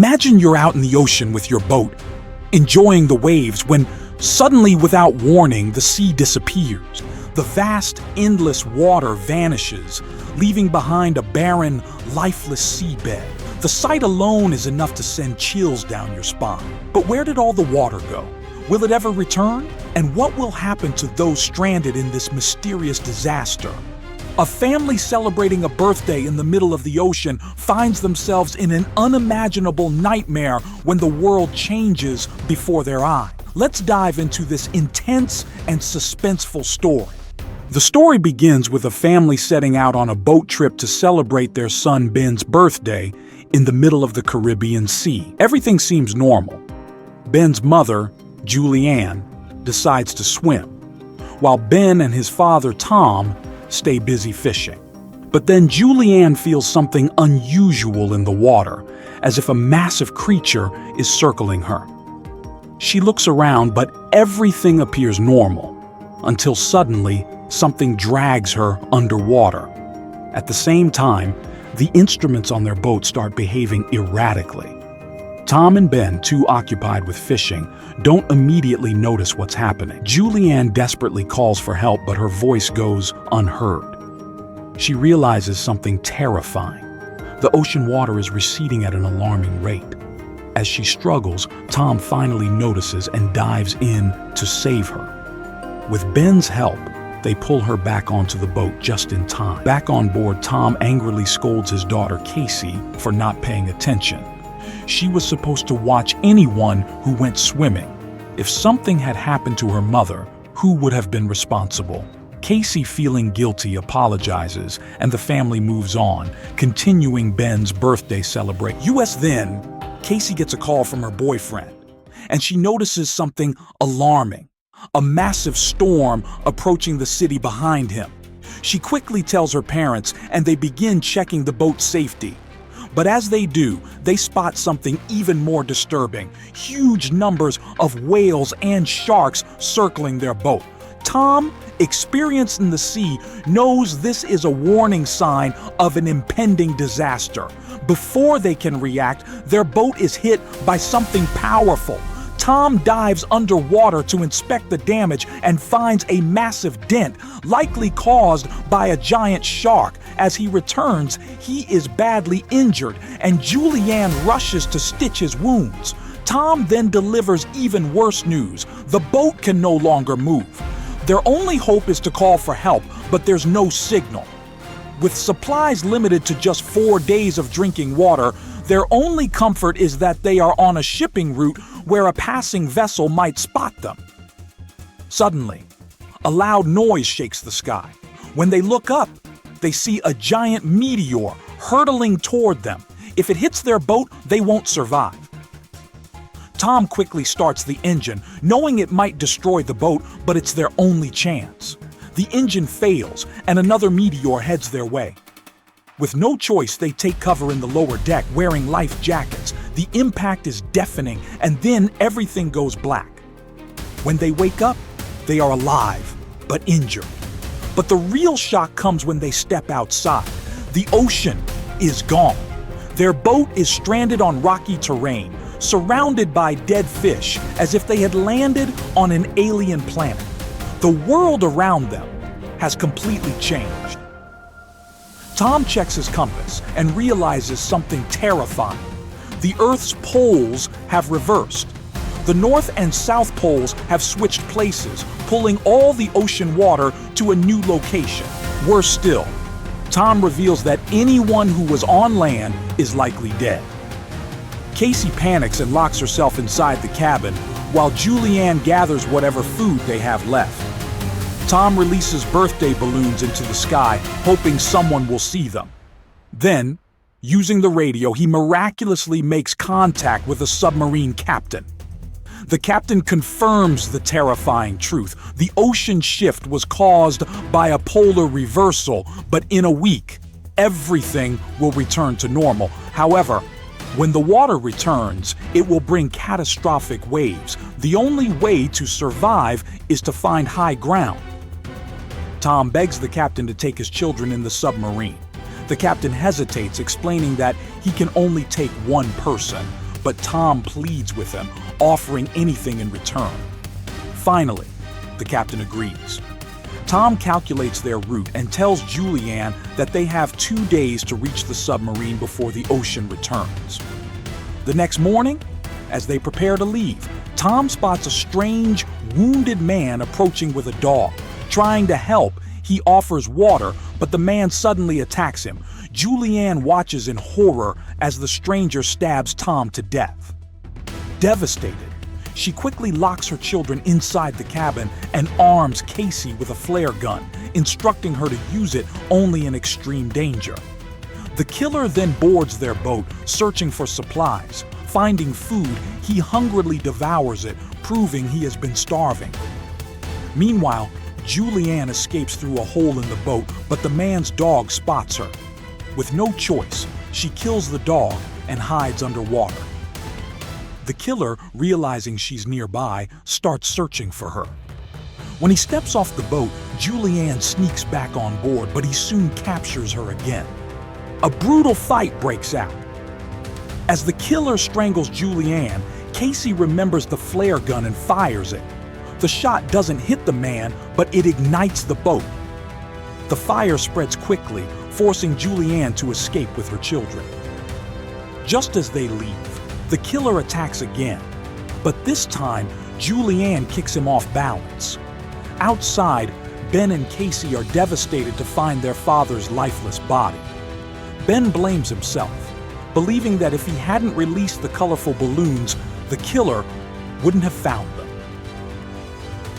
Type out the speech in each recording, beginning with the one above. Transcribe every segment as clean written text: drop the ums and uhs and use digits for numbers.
Imagine you're out in the ocean with your boat, enjoying the waves, when suddenly, without warning, the sea disappears. The vast, endless water vanishes, leaving behind a barren, lifeless seabed. The sight alone is enough to send chills down your spine. But where did all the water go? Will it ever return? And what will happen to those stranded in this mysterious disaster? A family celebrating a birthday in the middle of the ocean finds themselves in an unimaginable nightmare when the world changes before their eyes. Let's dive into this intense and suspenseful story. The story begins with a family setting out on a boat trip to celebrate their son Ben's birthday in the middle of the Caribbean Sea. Everything seems normal. Ben's mother, Julianne, decides to swim, while Ben and his father, Tom, stay busy fishing. But then Julianne feels something unusual in the water, as if a massive creature is circling her. She looks around, but everything appears normal, until suddenly something drags her underwater. At the same time, the instruments on their boat start behaving erratically. Tom and Ben, too occupied with fishing, don't immediately notice what's happening. Julianne desperately calls for help, but her voice goes unheard. She realizes something terrifying. The ocean water is receding at an alarming rate. As she struggles, Tom finally notices and dives in to save her. With Ben's help, they pull her back onto the boat just in time. Back on board, Tom angrily scolds his daughter Casey for not paying attention. She was supposed to watch anyone who went swimming. If something had happened to her mother, who would have been responsible? Casey, feeling guilty, apologizes, and the family moves on, continuing Ben's birthday celebration. Then, Casey gets a call from her boyfriend, and she notices something alarming: a massive storm approaching the city behind him. She quickly tells her parents, and they begin checking the boat's safety. But as they do, they spot something even more disturbing: huge numbers of whales and sharks circling their boat. Tom, experienced in the sea, knows this is a warning sign of an impending disaster. Before they can react, their boat is hit by something powerful. Tom dives underwater to inspect the damage and finds a massive dent, likely caused by a giant shark. As he returns, he is badly injured, and Julianne rushes to stitch his wounds. Tom then delivers even worse news: the boat can no longer move. Their only hope is to call for help, but there's no signal. With supplies limited to just 4 days of drinking water, their only comfort is that they are on a shipping route where a passing vessel might spot them. Suddenly, a loud noise shakes the sky. When they look up, they see a giant meteor hurtling toward them. If it hits their boat, they won't survive. Tom quickly starts the engine, knowing it might destroy the boat, but it's their only chance. The engine fails, and another meteor heads their way. With no choice, they take cover in the lower deck, wearing life jackets. The impact is deafening, and then everything goes black. When they wake up, they are alive, but injured. But the real shock comes when they step outside. The ocean is gone. Their boat is stranded on rocky terrain, surrounded by dead fish, as if they had landed on an alien planet. The world around them has completely changed. Tom checks his compass and realizes something terrifying. The Earth's poles have reversed. The North and South poles have switched places, pulling all the ocean water to a new location. Worse still, Tom reveals that anyone who was on land is likely dead. Casey panics and locks herself inside the cabin, while Julianne gathers whatever food they have left. Tom releases birthday balloons into the sky, hoping someone will see them. Then, using the radio, he miraculously makes contact with a submarine captain. The captain confirms the terrifying truth. The ocean shift was caused by a polar reversal, but in a week, everything will return to normal. However, when the water returns, it will bring catastrophic waves. The only way to survive is to find high ground. Tom begs the captain to take his children in the submarine. The captain hesitates, explaining that he can only take one person. but Tom pleads with him, offering anything in return. Finally, the captain agrees. Tom calculates their route and tells Julianne that they have 2 days to reach the submarine before the ocean returns. The next morning, as they prepare to leave, Tom spots a strange, wounded man approaching with a dog. Trying to help, he offers water, but the man suddenly attacks him. Julianne watches in horror as the stranger stabs Tom to death. Devastated, she quickly locks her children inside the cabin and arms Casey with a flare gun, instructing her to use it only in extreme danger. The killer then boards their boat, searching for supplies. Finding food, he hungrily devours it, proving he has been starving. Meanwhile, Julianne escapes through a hole in the boat, but the man's dog spots her. With no choice, she kills the dog and hides underwater. The killer, realizing she's nearby, starts searching for her. When he steps off the boat, Julianne sneaks back on board, but he soon captures her again. A brutal fight breaks out. As the killer strangles Julianne, Casey remembers the flare gun and fires it. The shot doesn't hit the man, but it ignites the boat. The fire spreads quickly, forcing Julianne to escape with her children. Just as they leave, the killer attacks again, but this time, Julianne kicks him off balance. Outside, Ben and Casey are devastated to find their father's lifeless body. Ben blames himself, believing that if he hadn't released the colorful balloons, the killer wouldn't have found them.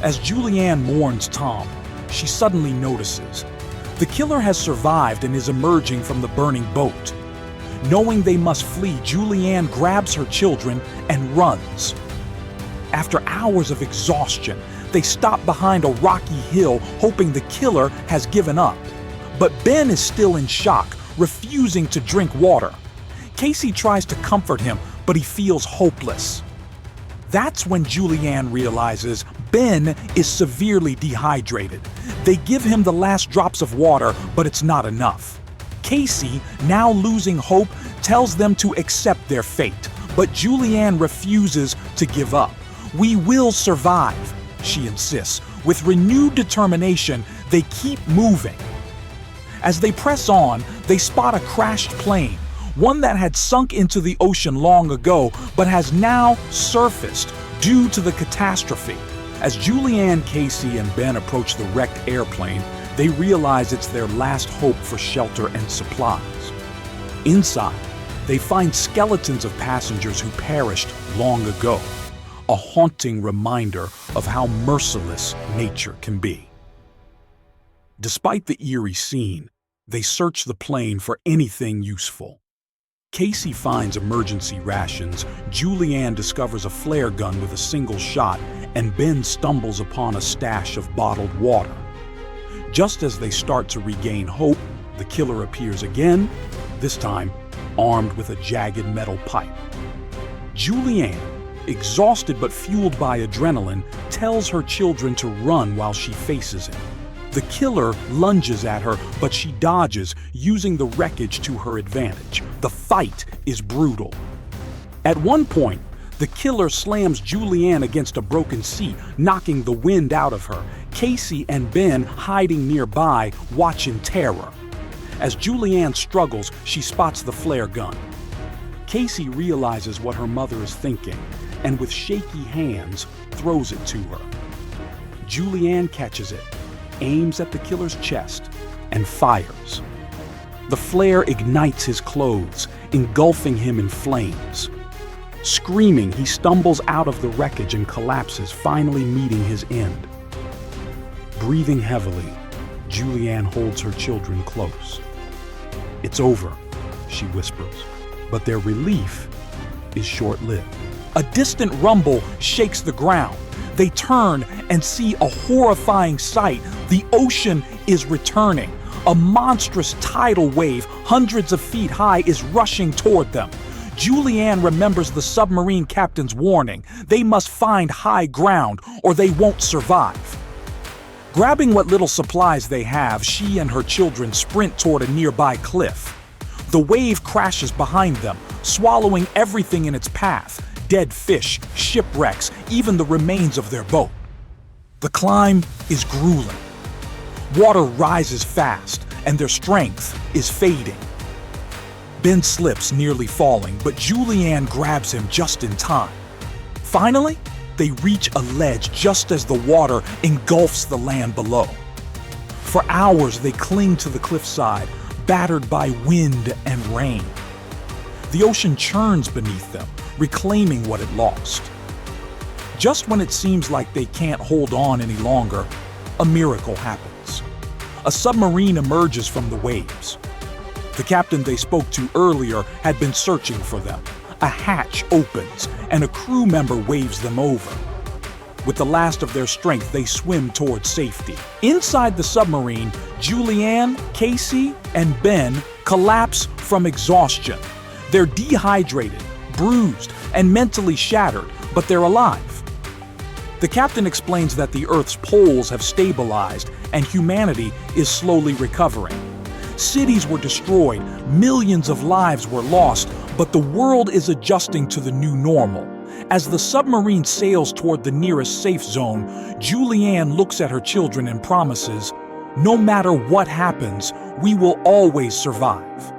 As Julianne mourns Tom, she suddenly notices the killer has survived and is emerging from the burning boat. Knowing they must flee, Julianne grabs her children and runs. After hours of exhaustion, they stop behind a rocky hill, hoping the killer has given up. But Ben is still in shock, refusing to drink water. Casey tries to comfort him, but he feels hopeless. That's when Julianne realizes Ben is severely dehydrated. They give him the last drops of water, but it's not enough. Casey, now losing hope, tells them to accept their fate, but Julianne refuses to give up. "We will survive," she insists. With renewed determination, they keep moving. As they press on, they spot a crashed plane, one that had sunk into the ocean long ago, but has now surfaced due to the catastrophe. As Julianne, Casey, and Ben approach the wrecked airplane, they realize it's their last hope for shelter and supplies. Inside, they find skeletons of passengers who perished long ago, a haunting reminder of how merciless nature can be. Despite the eerie scene, they search the plane for anything useful. Casey finds emergency rations, Julianne discovers a flare gun with a single shot, and Ben stumbles upon a stash of bottled water. Just as they start to regain hope, the killer appears again, this time armed with a jagged metal pipe. Julianne, exhausted but fueled by adrenaline, tells her children to run while she faces him. The killer lunges at her, but she dodges, using the wreckage to her advantage. The fight is brutal. At one point, the killer slams Julianne against a broken seat, knocking the wind out of her. Casey and Ben, hiding nearby, watch in terror. As Julianne struggles, she spots the flare gun. Casey realizes what her mother is thinking, and with shaky hands, throws it to her. Julianne catches it, aims at the killer's chest, and fires. The flare ignites his clothes, engulfing him in flames. Screaming, he stumbles out of the wreckage and collapses, finally meeting his end. Breathing heavily, Julianne holds her children close. "It's over," she whispers, but their relief is short-lived. A distant rumble shakes the ground. They turn and see a horrifying sight. The ocean is returning. A monstrous tidal wave, hundreds of feet high, is rushing toward them. Julianne remembers the submarine captain's warning. They must find high ground or they won't survive. Grabbing what little supplies they have, she and her children sprint toward a nearby cliff. The wave crashes behind them, swallowing everything in its path: dead fish, shipwrecks, even the remains of their boat. The climb is grueling. Water rises fast, and their strength is fading. Ben slips, nearly falling, but Julianne grabs him just in time. Finally, they reach a ledge just as the water engulfs the land below. For hours, they cling to the cliffside, battered by wind and rain. The ocean churns beneath them, reclaiming what it lost. Just when it seems like they can't hold on any longer, a miracle happens. A submarine emerges from the waves. The captain they spoke to earlier had been searching for them. A hatch opens, and a crew member waves them over. With the last of their strength, they swim towards safety. Inside the submarine, Julianne, Casey, and Ben collapse from exhaustion. They're dehydrated, bruised, and mentally shattered, but they're alive. The captain explains that the Earth's poles have stabilized and humanity is slowly recovering. Cities were destroyed, millions of lives were lost, but the world is adjusting to the new normal. As the submarine sails toward the nearest safe zone, Julianne looks at her children and promises, "No matter what happens, we will always survive."